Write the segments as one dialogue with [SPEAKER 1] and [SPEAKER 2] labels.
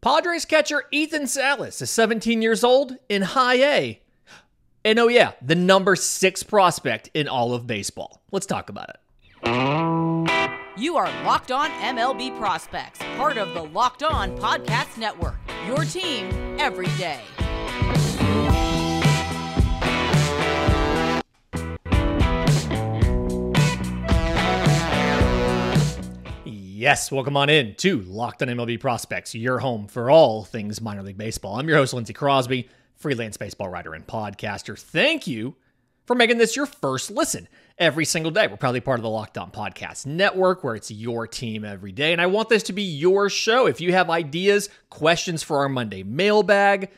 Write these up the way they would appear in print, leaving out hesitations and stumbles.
[SPEAKER 1] Padres catcher Ethan Salas is 17 years old in high A. And oh yeah, the number 6 prospect in all of baseball. Let's talk about it.
[SPEAKER 2] You are Locked On MLB Prospects, part of the Locked On Podcast Network. Your team every day.
[SPEAKER 1] Yes, welcome on in to Locked On MLB Prospects, your home for all things minor league baseball. I'm your host, Lindsay Crosby, freelance baseball writer and podcaster. Thank you for making this your first listen every single day. We're probably part of the Locked On Podcast Network, where it's your team every day. And I want this to be your show. If you have ideas, questions for our Monday mailbag,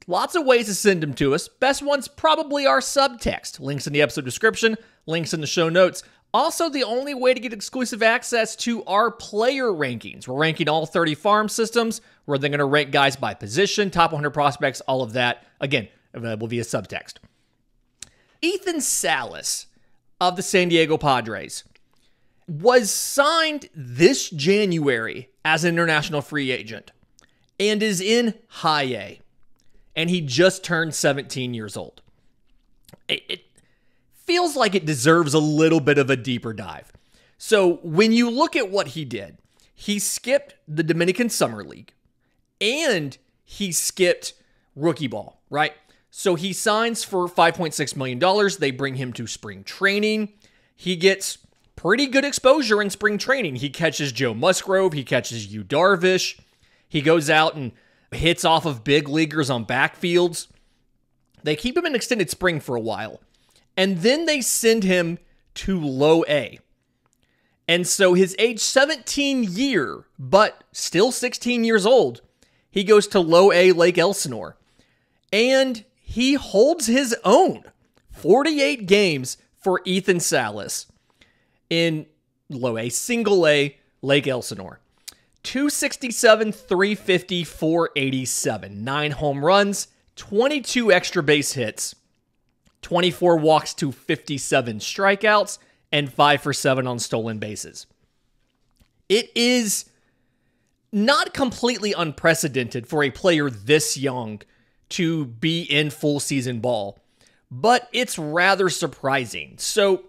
[SPEAKER 1] lots of ways to send them to us. Best one's probably our subtext. Links in the episode description, links in the show notes. Also, the only way to get exclusive access to our player rankings. We're ranking all 30 farm systems. We're then going to rank guys by position, top 100 prospects, all of that. Again, available via subtext. Ethan Salas of the San Diego Padres was signed this January as an international free agent and is in high A. And he just turned 17 years old. It feels like it deserves a little bit of a deeper dive. So when you look at what he did, he skipped the Dominican Summer League and he skipped rookie ball, right? So he signs for $5.6 million. They bring him to spring training. He gets pretty good exposure in spring training. He catches Joe Musgrove. He catches Yu Darvish. He goes out and hits off of big leaguers on backfields. They keep him in extended spring for a while. And then they send him to low A. And so his age 17 year, but still 16 years old, he goes to low A Lake Elsinore. And he holds his own. 48 games for Ethan Salas in low A, single A Lake Elsinore. 267, 350, 487. 9 home runs, 22 extra base hits. 24 walks to 57 strikeouts, and 5 for 7 on stolen bases. It is not completely unprecedented for a player this young to be in full season ball, but it's rather surprising. So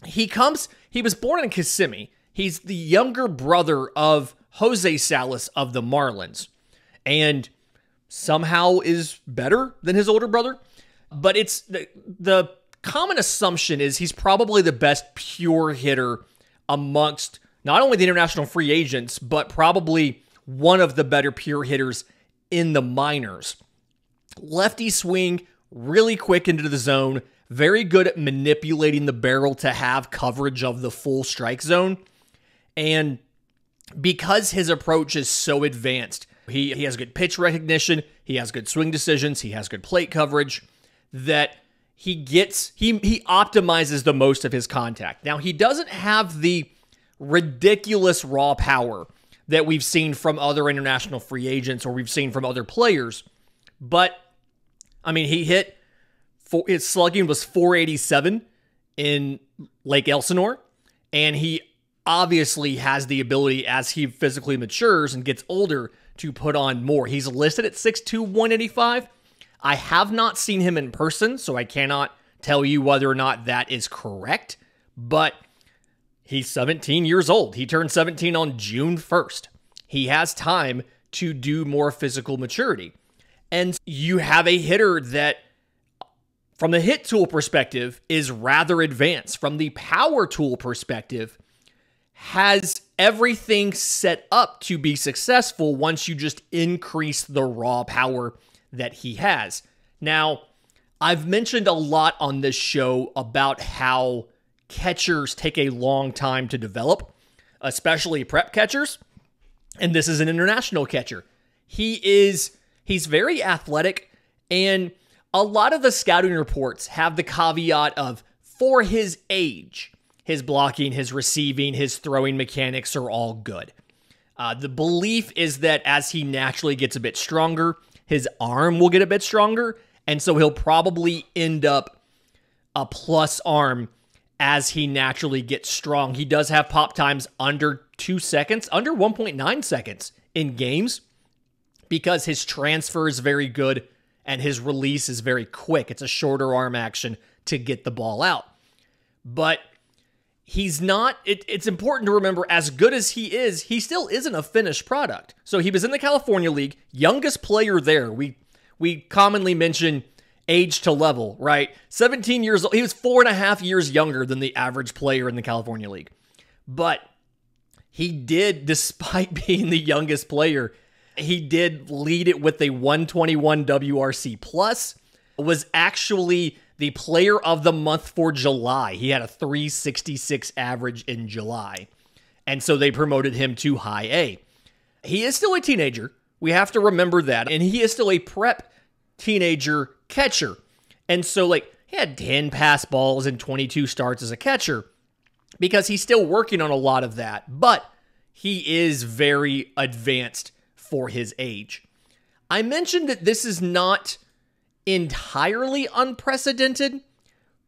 [SPEAKER 1] he was born in Kissimmee. He's the younger brother of Jose Salas of the Marlins, and somehow is better than his older brother. But it's the common assumption is he's probably the best pure hitter amongst not only the international free agents, but probably one of the better pure hitters in the minors. Lefty swing, really quick into the zone, very good at manipulating the barrel to have coverage of the full strike zone. And because his approach is so advanced, he has good pitch recognition, he has good swing decisions, he has good plate coverage, that he optimizes the most of his contact. Now, he doesn't have the ridiculous raw power that we've seen from other international free agents or we've seen from other players, but, I mean, his slugging was 487 in Lake Elsinore, and he obviously has the ability, as he physically matures and gets older, to put on more. He's listed at 6'2", 185. I have not seen him in person, so I cannot tell you whether or not that is correct, but he's 17 years old. He turned 17 on June 1st. He has time to do more physical maturity. And you have a hitter that, from the hit tool perspective, is rather advanced. From the power tool perspective, has everything set up to be successful once you just increase the raw power that he has. Now, I've mentioned a lot on this show about how catchers take a long time to develop, especially prep catchers, and this is an international catcher. He's very athletic, and a lot of the scouting reports have the caveat of, for his age, his blocking, his receiving, his throwing mechanics are all good. The belief is that as he naturally gets a bit stronger, his arm will get a bit stronger, and so he'll probably end up a plus arm as he naturally gets strong. He does have pop times under 2 seconds, under 1.9 seconds in games because his transfer is very good and his release is very quick. It's a shorter arm action to get the ball out. But he's not, it's important to remember, as good as he still isn't a finished product. So he was in the California League, youngest player there. We commonly mention age to level, right? 17 years old. He was 4.5 years younger than the average player in the California League. But he did, despite being the youngest player, he did lead it with a 121 WRC plus, was actually the player of the month for July. He had a 366 average in July. And so they promoted him to high A. He is still a teenager. We have to remember that. And he is still a prep teenager catcher. And so he had 10 pass balls and 22 starts as a catcher because he's still working on a lot of that. But he is very advanced for his age. I mentioned that this is not entirely unprecedented,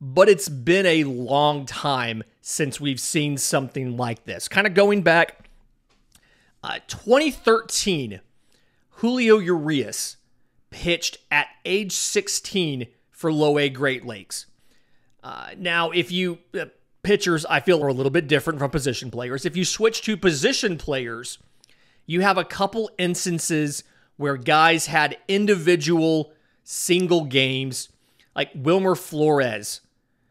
[SPEAKER 1] but it's been a long time since we've seen something like this. Kind of going back, 2013, Julio Urias pitched at age 16 for Low A Great Lakes. Now, if you pitchers, I feel, are a little bit different from position players. If you switch to position players, you have a couple instances where guys had individual single games, like Wilmer Flores,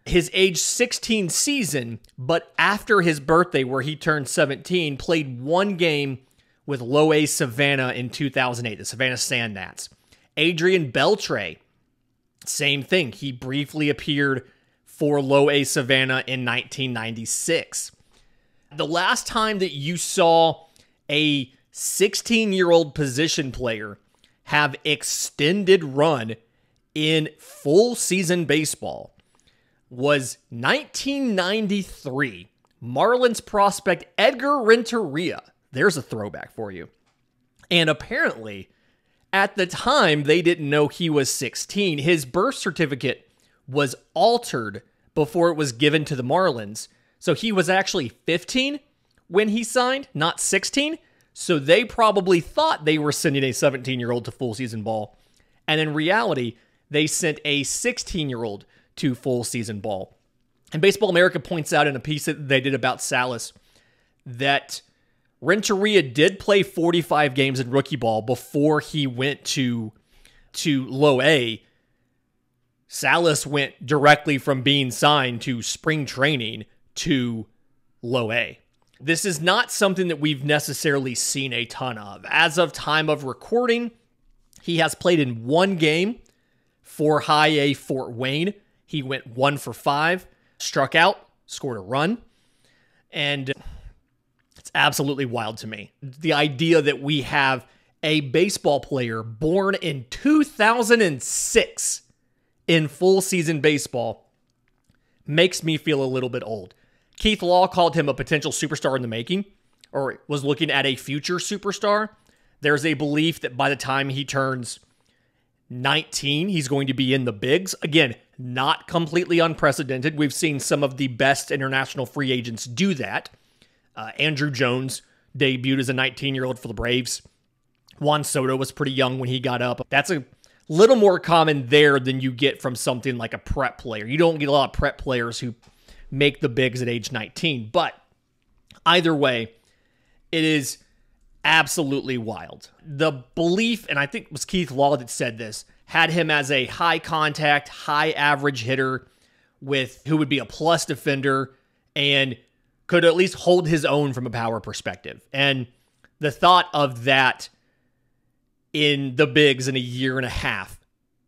[SPEAKER 1] his age 16 season, but after his birthday where he turned 17, played one game with Low A Savannah in 2008, the Savannah Sand Gnats. Adrian Beltre, same thing. He briefly appeared for Low A Savannah in 1996. The last time that you saw a 16-year-old position player have extended run in full season baseball was 1993. Marlins prospect Edgar Renteria. There's a throwback for you. And apparently, at the time, they didn't know he was 16. His birth certificate was altered before it was given to the Marlins. So he was actually 15 when he signed, not 16. So they probably thought they were sending a 17-year-old to full season ball. And in reality, they sent a 16-year-old to full season ball. And Baseball America points out in a piece that they did about Salas that Renteria did play 45 games in rookie ball before he went to Low A. Salas went directly from being signed to spring training to Low A. This is not something that we've necessarily seen a ton of. As of time of recording, he has played in one game for High A Fort Wayne. He went 1 for 5, struck out, scored a run, and it's absolutely wild to me. The idea that we have a baseball player born in 2006 in full season baseball makes me feel a little bit old. Keith Law called him a potential superstar in the making, or was looking at a future superstar. There's a belief that by the time he turns 19, he's going to be in the bigs. Again, not completely unprecedented. We've seen some of the best international free agents do that. Andrew Jones debuted as a 19-year-old for the Braves. Juan Soto was pretty young when he got up. That's a little more common there than you get from something like a prep player. You don't get a lot of prep players who make the bigs at age 19. But either way, it is absolutely wild. The belief, and I think it was Keith Law that said this, had him as a high contact, high average hitter who would be a plus defender and could at least hold his own from a power perspective. And the thought of that in the bigs in a year and a half,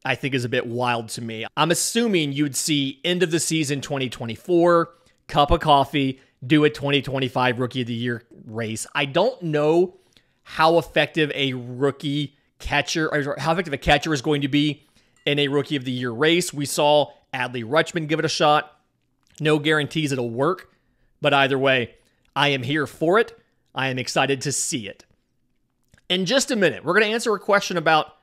[SPEAKER 1] I think, is a bit wild to me. I'm assuming you'd see end of the season 2024, cup of coffee, do a 2025 Rookie of the Year race. I don't know how effective a rookie catcher, or how effective a catcher is going to be in a Rookie of the Year race. We saw Adley Rutschman give it a shot. No guarantees it'll work, but either way, I am here for it. I am excited to see it. In just a minute, we're going to answer a question about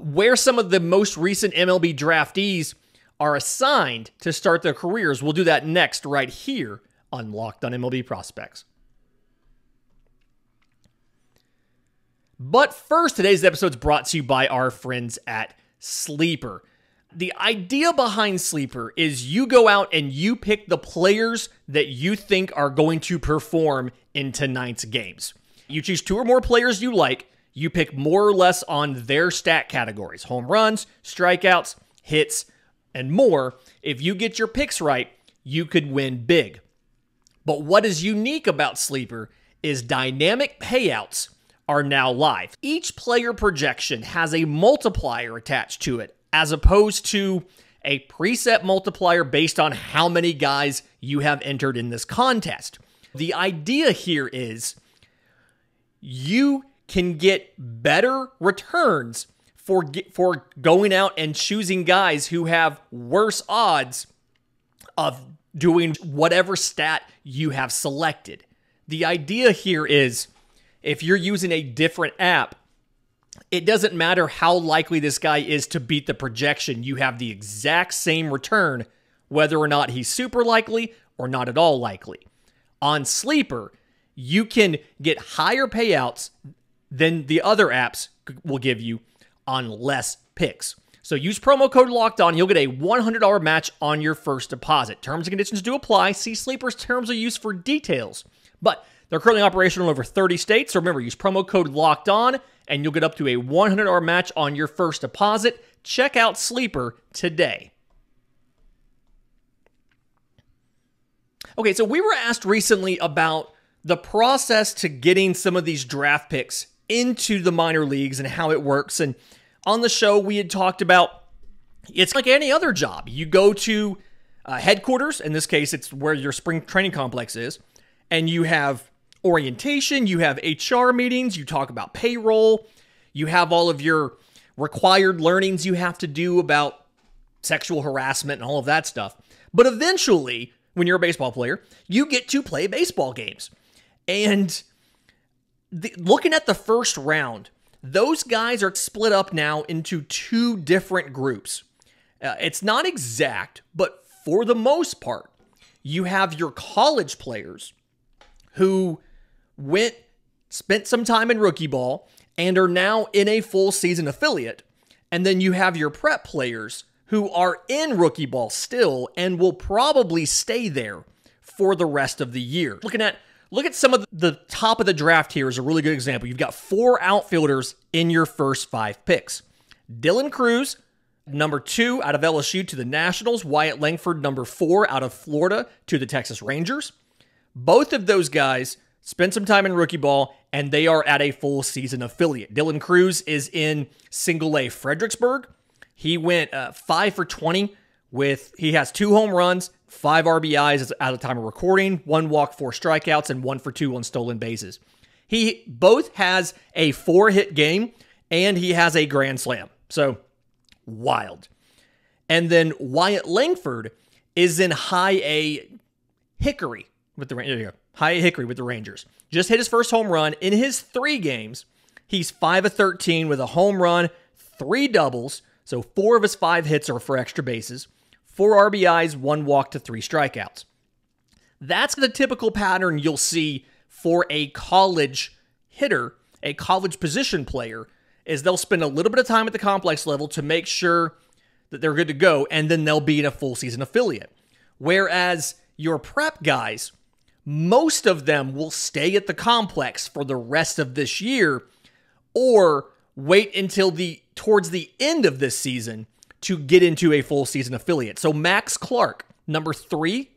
[SPEAKER 1] where some of the most recent MLB draftees are assigned to start their careers. We'll do that next right here on Locked On MLB Prospects. But first, today's episode is brought to you by our friends at Sleeper. The idea behind Sleeper is you go out and you pick the players that you think are going to perform in tonight's games. You choose 2 or more players you like. You pick more or less on their stat categories: home runs, strikeouts, hits, and more. If you get your picks right, you could win big. But what is unique about Sleeper is dynamic payouts are now live. Each player projection has a multiplier attached to it, as opposed to a preset multiplier based on how many guys you have entered in this contest. The idea here is you can get better returns for going out and choosing guys who have worse odds of doing whatever stat you have selected. The idea here is if you're using a different app, it doesn't matter how likely this guy is to beat the projection. You have the exact same return, whether or not he's super likely or not at all likely. On Sleeper, you can get higher payouts than the other apps will give you on less picks. So use promo code LOCKEDON. You'll get a $100 match on your first deposit. Terms and conditions do apply. See Sleeper's terms of use for details. But they're currently operational in over 30 states. So remember, use promo code LOCKEDON and you'll get up to a $100 match on your first deposit. Check out Sleeper today. Okay, so we were asked recently about the process to getting some of these draft picks into the minor leagues and how it works. And on the show, we had talked about it's like any other job. You go to headquarters. In this case, it's where your spring training complex is. And you have orientation, you have HR meetings, you talk about payroll, you have all of your required learnings you have to do about sexual harassment and all of that stuff. But eventually, when you're a baseball player, you get to play baseball games. And looking at the first round, those guys are split up now into 2 different groups. It's not exact, but for the most part, you have your college players who spent some time in rookie ball and are now in a full season affiliate. And then you have your prep players who are in rookie ball still and will probably stay there for the rest of the year. Look at some of the top of the draft here is a really good example. You've got 4 outfielders in your first 5 picks. Dylan Cruz, number 2 out of LSU to the Nationals. Wyatt Langford, number 4 out of Florida to the Texas Rangers. Both of those guys spent some time in rookie ball, and they are at a full season affiliate. Dylan Cruz is in Single A Fredericksburg. He went 5 for 20 he has 2 home runs, 5 RBIs at the time of recording, 1 walk, 4 strikeouts, and 1 for 2 on stolen bases. He both has a 4-hit game, and he has a grand slam. So, wild. And then Wyatt Langford is in High A Hickory with the Rangers. Just hit his first home run in his 3 games. He's 5 of 13 with a home run, 3 doubles. So 4 of his 5 hits are for extra bases, 4 RBIs, 1 walk to 3 strikeouts. That's the typical pattern you'll see for a college hitter, a college position player, is they'll spend a little bit of time at the complex level to make sure that they're good to go, and then they'll be in a full season affiliate. Whereas your prep guys, most of them will stay at the complex for the rest of this year or wait until towards the end of this season to get into a full season affiliate. So Max Clark, number 3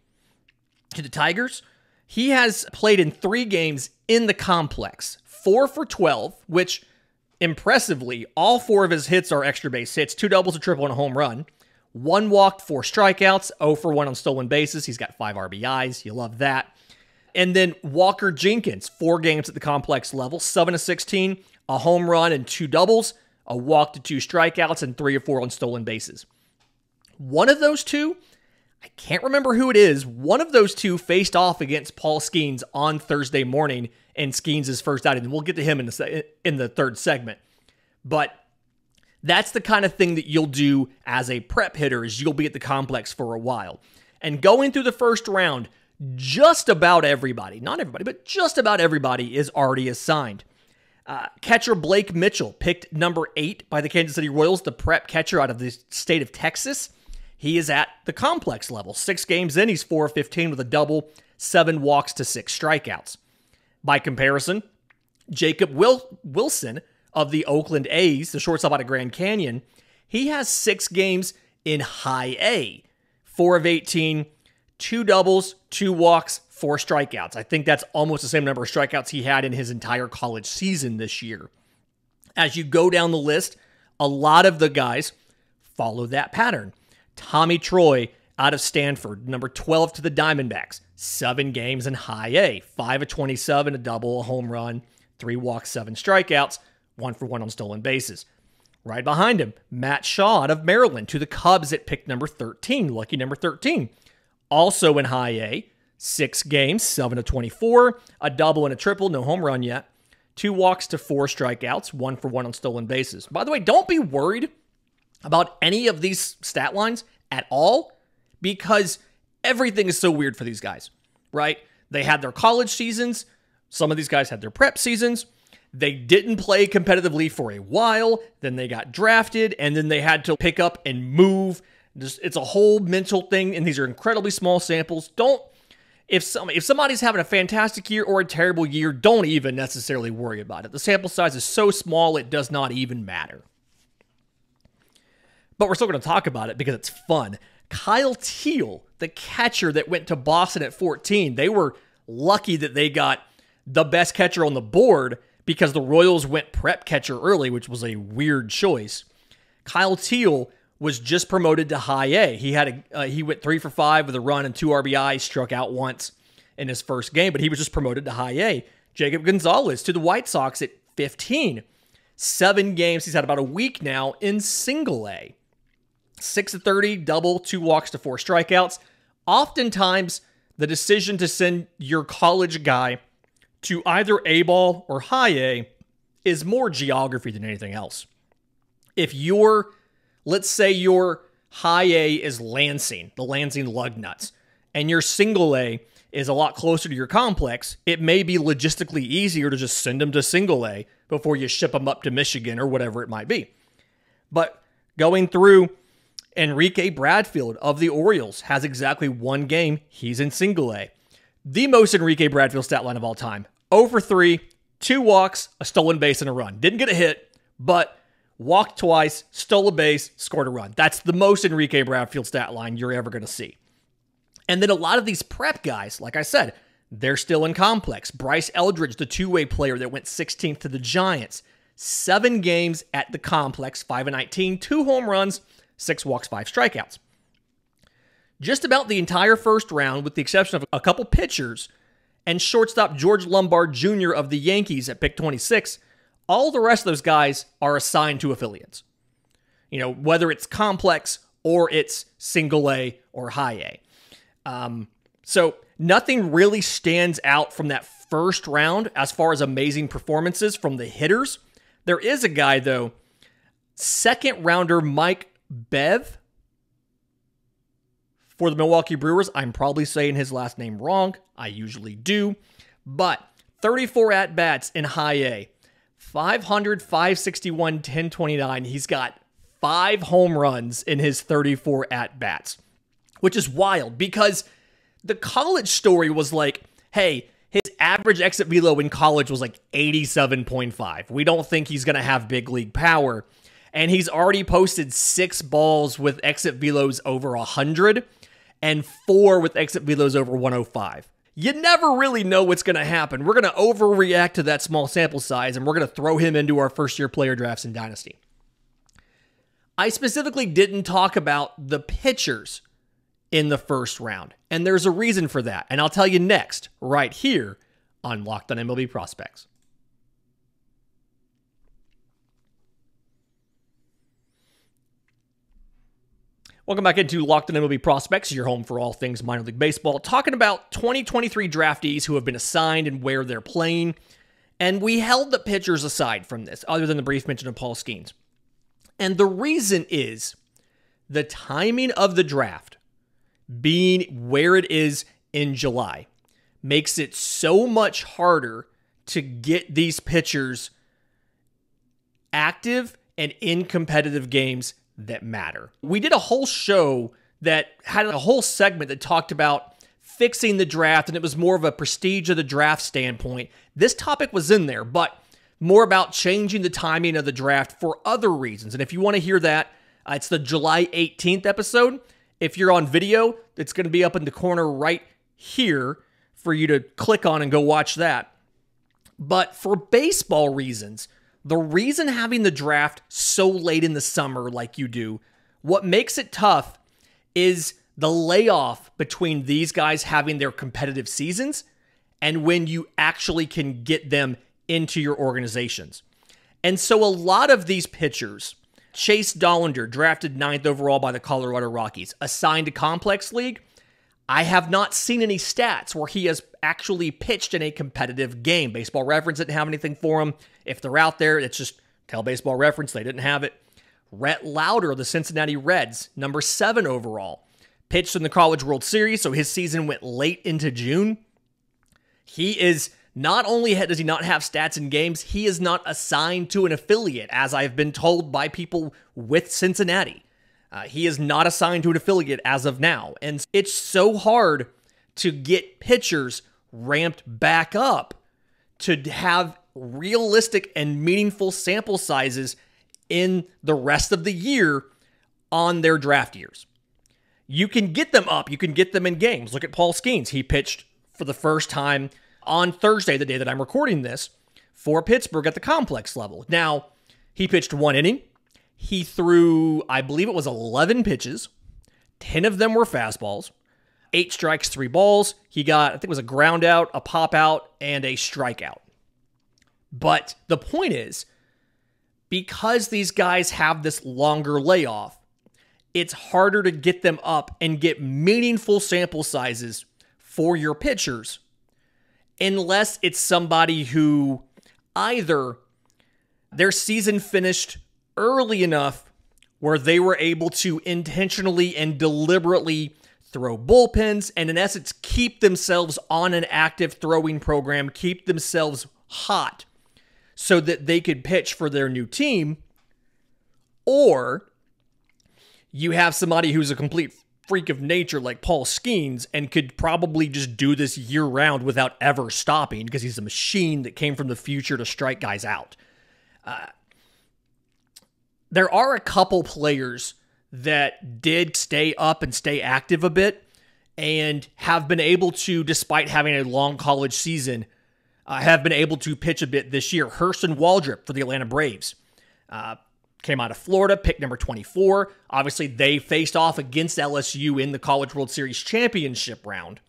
[SPEAKER 1] to the Tigers, he has played in 3 games in the complex, 4 for 12, which impressively, all 4 of his hits are extra base hits, 2 doubles, a triple, and a home run. 1 walked, 4 strikeouts, 0 for 1 on stolen bases. He's got 5 RBIs. You love that. And then Walker Jenkins, 4 games at the complex level, 7 of 16, a home run and 2 doubles, a walk to 2 strikeouts, and 3 of 4 on stolen bases. One of those 2, I can't remember who it is, one of those 2 faced off against Paul Skeens on Thursday morning in Skeens' first outing. And we'll get to him in the 3rd segment. But That's the kind of thing that you'll do as a prep hitter, is you'll be at the complex for a while. And going through the first round, just about everybody, not everybody, but just about everybody is already assigned. Catcher Blake Mitchell, picked number 8 by the Kansas City Royals, the prep catcher out of the state of Texas. He is at the complex level. 6 games in, he's 4 of 15 with a double, 7 walks to 6 strikeouts. By comparison, Jacob Wilson of the Oakland A's, the shortstop out of Grand Canyon, he has 6 games in high A. 4 of 18, 2 doubles, 2 walks, 4 strikeouts. I think that's almost the same number of strikeouts he had in his entire college season this year. As you go down the list, a lot of the guys follow that pattern. Tommy Troy out of Stanford, number 12 to the Diamondbacks, 7 games in high A, 5 of 27, a double, a home run, 3 walks, 7 strikeouts, 1 for 1 on stolen bases. Right behind him, Matt Shaw out of Maryland to the Cubs at pick number 13, lucky number 13. Also in high A, 6 games, 7 of 24, a double and a triple, no home run yet. 2 walks to 4 strikeouts, 1 for 1 on stolen bases. By the way, don't be worried about any of these stat lines at all, because everything is so weird for these guys, right? They had their college seasons. Some of these guys had their prep seasons. They didn't play competitively for a while. Then they got drafted, and then they had to pick up and move. It's a whole mental thing, and these are incredibly small samples. If somebody's having a fantastic year or a terrible year, don't even necessarily worry about it. The sample size is so small, it does not even matter. But we're still going to talk about it because it's fun. Kyle Teal, the catcher that went to Boston at 14, they were lucky that they got the best catcher on the board because the Royals went prep catcher early, which was a weird choice. Kyle Teal was just promoted to high A. He went 3 for 5 with a run and 2 RBIs, struck out once in his first game, but he was just promoted to high A. Jacob Gonzalez to the White Sox at 15. 7 games, he's had about a week now in single A. 6 of 30, double, 2 walks to 4 strikeouts. Oftentimes, the decision to send your college guy to either A-ball or high A is more geography than anything else. If let's say your high A is Lansing, the Lansing Lugnuts, and your single A is a lot closer to your complex, it may be logistically easier to just send them to single A before you ship them up to Michigan or whatever it might be. But going through, Enrique Bradfield of the Orioles has exactly 1 game. He's in single A. The most Enrique Bradfield stat line of all time. 0 for 3, 2 walks, a stolen base, and a run. Didn't get a hit, but walked twice, stole a base, scored a run. That's the most Enrique Bradfield stat line you're ever going to see. And then a lot of these prep guys, like I said, they're still in complex. Bryce Eldridge, the 2-way player that went 16th to the Giants. 7 games at the complex, 5 of 19, 2 home runs, 6 walks, 5 strikeouts. Just about the entire first round, with the exception of a couple pitchers, and shortstop George Lombard Jr. of the Yankees at pick 26, all the rest of those guys are assigned to affiliates. You know, whether it's complex or it's single A or high A. So nothing really stands out from that first round as far as amazing performances from the hitters. There is a guy, though, second rounder Mike Bev for the Milwaukee Brewers. I'm probably saying his last name wrong. I usually do. But 34 at-bats in high A. 500, 561, 1029. He's got 5 home runs in his 34 at-bats, which is wild because the college story was like, hey, his average exit velo in college was like 87.5. We don't think he's going to have big league power. And he's already posted 6 balls with exit velos over 100 and 4 with exit velos over 105. You never really know what's going to happen. We're going to overreact to that small sample size, and we're going to throw him into our first-year player drafts in Dynasty. I specifically didn't talk about the pitchers in the first round, and there's a reason for that, and I'll tell you next, right here on Locked on MLB Prospects. Welcome back into Locked on MLB Prospects, your home for all things minor league baseball, talking about 2023 draftees who have been assigned and where they're playing. And we held the pitchers aside from this, other than the brief mention of Paul Skeens. And the reason is the timing of the draft being where it is in July makes it so much harder to get these pitchers active and in competitive games that matter. We did a whole show that had a whole segment that talked about fixing the draft, and it was more of a prestige of the draft standpoint. This topic was in there, but more about changing the timing of the draft for other reasons. And if you want to hear that, it's the July 18th episode. If you're on video, it's going to be up in the corner right here for you to click on and go watch that. But for baseball reasons, the reason having the draft so late in the summer like you do, what makes it tough is the layoff between these guys having their competitive seasons and when you actually can get them into your organizations. And so a lot of these pitchers, Chase Dollinger, drafted 9th overall by the Colorado Rockies, assigned to Complex League. I have not seen any stats where he has actually pitched in a competitive game. Baseball Reference didn't have anything for him. If they're out there, it's just tell Baseball Reference they didn't have it. Rhett Lauder of the Cincinnati Reds, number 7 overall, pitched in the College World Series, so his season went late into June. He is not only does he not have stats in games, he is not assigned to an affiliate, as I've been told by people with Cincinnati. He is not assigned to an affiliate as of now. And it's so hard to get pitchers ramped back up to have realistic and meaningful sample sizes in the rest of the year on their draft years. You can get them up. You can get them in games. Look at Paul Skeens. He pitched for the first time on Thursday, the day that I'm recording this, for Pittsburgh at the complex level. Now, he pitched 1 inning. He threw, I believe it was 11 pitches. 10 of them were fastballs. 8 strikes, 3 balls. He got, I think it was a ground out, a pop out, and a strikeout. But the point is, because these guys have this longer layoff, it's harder to get them up and get meaningful sample sizes for your pitchers unless it's somebody who either their season finished early enough where they were able to intentionally and deliberately throw bullpens and in essence keep themselves on an active throwing program, keep themselves hot so that they could pitch for their new team, or you have somebody who's a complete freak of nature like Paul Skeens and could probably just do this year-round without ever stopping because he's a machine that came from the future to strike guys out. There are a couple players that did stay up and stay active a bit and have been able to, despite having a long college season, have been able to pitch a bit this year. Hurston Waldrop for the Atlanta Braves. Came out of Florida, pick number 24. Obviously, they faced off against LSU in the College World Series championship round.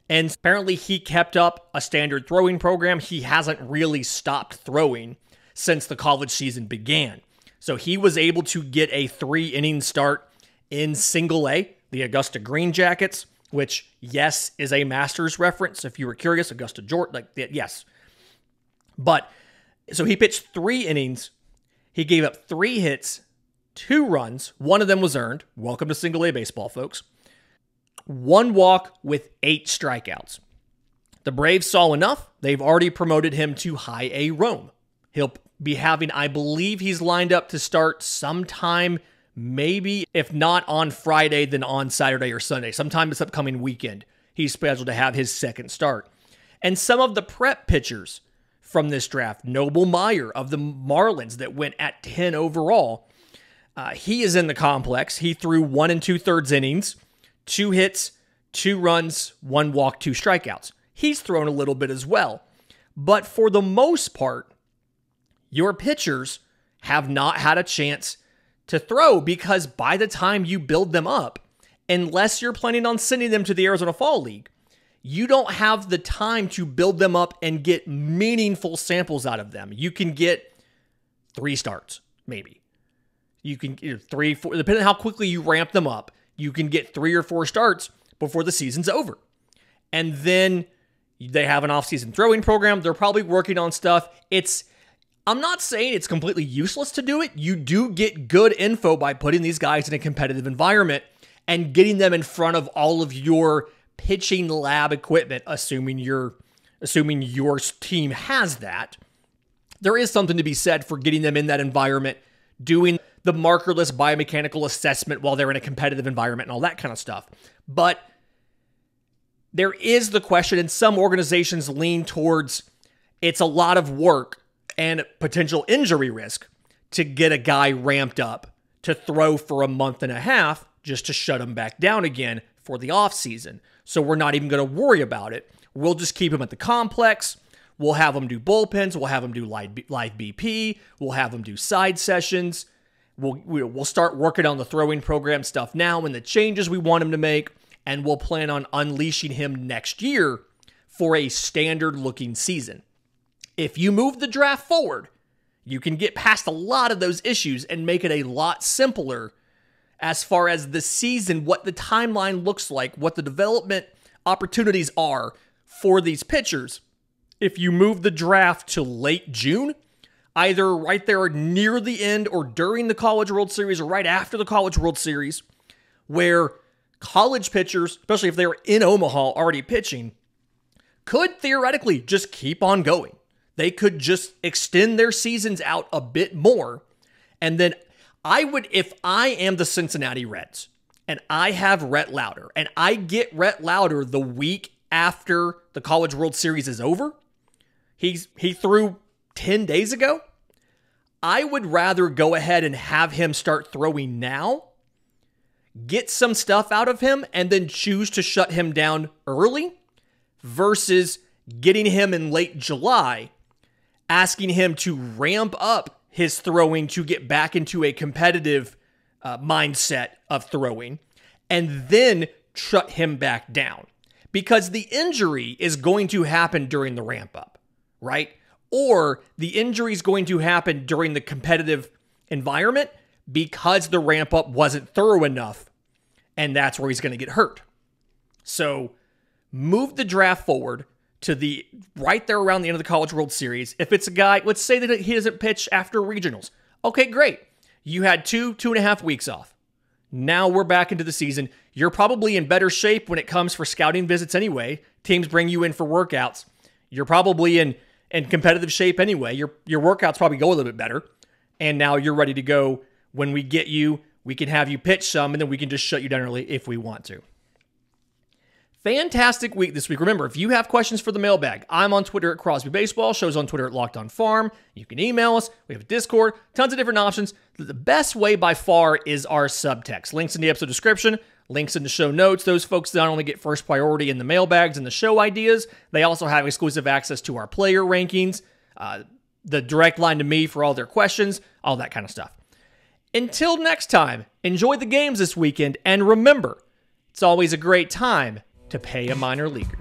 [SPEAKER 1] And apparently, he kept up a standard throwing program. He hasn't really stopped throwing since the college season began. So he was able to get a 3-inning start in Single A, the Augusta Green Jackets, which, yes, is a Masters reference. If you were curious, Augusta Georgia, yes. But, so he pitched 3 innings. He gave up 3 hits, 2 runs. 1 of them was earned. Welcome to Single A baseball, folks. 1 walk with 8 strikeouts. The Braves saw enough. They've already promoted him to High A Rome. He'll be having, I believe he's lined up to start sometime, maybe, if not on Friday, then on Saturday or Sunday. Sometime this upcoming weekend, he's scheduled to have his second start. And some of the prep pitchers from this draft, Noble Meyer of the Marlins that went at 10 overall, he is in the complex. He threw 1 2/3 innings, 2 hits, 2 runs, 1 walk, 2 strikeouts. He's thrown a little bit as well. But for the most part, your pitchers have not had a chance to throw because by the time you build them up, unless you're planning on sending them to the Arizona Fall League, you don't have the time to build them up and get meaningful samples out of them. You can get 3 starts, maybe. You can get 3, 4, depending on how quickly you ramp them up, you can get 3 or 4 starts before the season's over. And then they have an off-season throwing program. They're probably working on stuff. It's I'm not saying it's completely useless to do it. You do get good info by putting these guys in a competitive environment and getting them in front of all of your pitching lab equipment, assuming your team has that. There is something to be said for getting them in that environment, doing the markerless biomechanical assessment while they're in a competitive environment and all that kind of stuff. But there is the question, and some organizations lean towards it's a lot of work and potential injury risk to get a guy ramped up to throw for a month and a half just to shut him back down again for the offseason. So we're not even going to worry about it. We'll just keep him at the complex. We'll have him do bullpens. We'll have him do live BP. We'll have him do side sessions. We'll start working on the throwing program stuff now and the changes we want him to make, and we'll plan on unleashing him next year for a standard-looking season. If you move the draft forward, you can get past a lot of those issues and make it a lot simpler as far as the season, what the timeline looks like, what the development opportunities are for these pitchers. If you move the draft to late June, either right there near the end or during the College World Series or right after the College World Series, where college pitchers, especially if they're in Omaha already pitching, could theoretically just keep on going. They could just extend their seasons out a bit more. And then if I am the Cincinnati Reds and I have Rhett Lauder and I get Rhett Lauder the week after the College World Series is over, he threw 10 days ago, I would rather go ahead and have him start throwing now, get some stuff out of him, and then choose to shut him down early versus getting him in late July, asking him to ramp up his throwing to get back into a competitive mindset of throwing, and then shut him back down. Because the injury is going to happen during the ramp up, right? Or the injury is going to happen during the competitive environment because the ramp up wasn't thorough enough, and that's where he's going to get hurt. So move the draft forward to the right there around the end of the College World Series. If it's a guy, let's say that he doesn't pitch after regionals. Okay, great. You had 2.5 weeks off. Now we're back into the season. You're probably in better shape when it comes for scouting visits anyway. Teams bring you in for workouts. You're probably in competitive shape anyway. Your workouts probably go a little bit better. And now you're ready to go. When we get you, we can have you pitch some, and then we can just shut you down early if we want to. Fantastic week this week. Remember, if you have questions for the mailbag, I'm on Twitter at Crosby Baseball. Show's on Twitter at Locked On Farm. You can email us. We have a Discord. Tons of different options. The best way by far is our subtext. Links in the episode description. Links in the show notes. Those folks not only get first priority in the mailbags and the show ideas, they also have exclusive access to our player rankings, the direct line to me for all their questions, all that kind of stuff. Until next time, enjoy the games this weekend, and remember, it's always a great time to pay a minor leaguer.